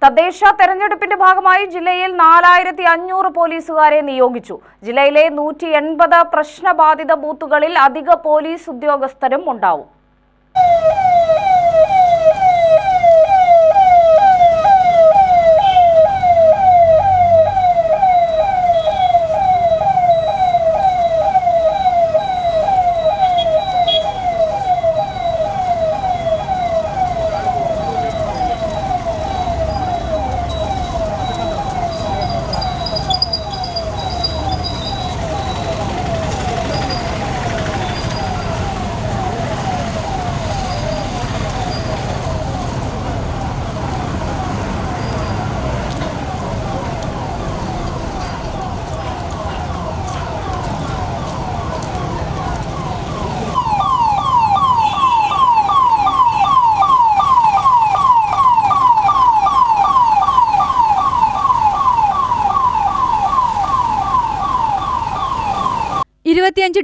തദ്ദേശ തെരഞ്ഞെടുപ്പിന്റെ ഭാഗമായി ജില്ലയിൽ 4500 പോലീസുകാരെ നിയോഗിച്ചു. ജില്ലയിലെ 180 പ്രശ്നബാധിത ബൂത്തുകളിൽ അധിക പോലീസ് ഉദ്യോഗസ്ഥരും ഉണ്ടാവും.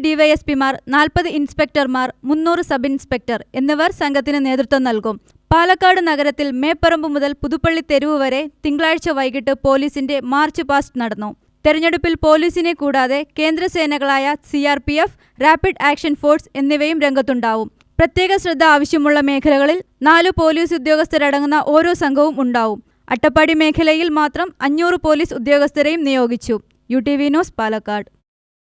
ഡിവൈഎസ്പിമാർ, 40 ഇൻസ്പെക്ടർമാർ, 300 സബ് ഇൻസ്പെക്ടർ എന്നിവർ സംഘത്തിന് നേതൃത്വം നൽകും. പാലക്കാട് നഗരത്തിൽ മേപ്പറമ്പ് മുതൽ പുതുപ്പള്ളി തെരുവ് വരെ തിങ്കളാഴ്ച വൈകിട്ട് പോലീസിന്റെ മാർച്ച് പാസ്റ്റ് നടന്നു. തെരഞ്ഞെടുപ്പിൽ പോലീസിനെ കൂടാതെ കേന്ദ്രസേനകളായ CRPF, റാപ്പിഡ് ആക്ഷൻ ഫോഴ്സ് എന്നിവയും രംഗത്തുണ്ടാവും. പ്രത്യേക ശ്രദ്ധ ആവശ്യമുള്ള മേഖലകളിൽ 4 പോലീസ് ഉദ്യോഗസ്ഥരടങ്ങുന്ന ഓരോ സംഘവും ഉണ്ടാവും. അട്ടപ്പാടി മേഖലയിൽ മാത്രം 500 പോലീസ് ഉദ്യോഗസ്ഥരെയും നിയോഗിച്ചു. UTV news, Palakkad.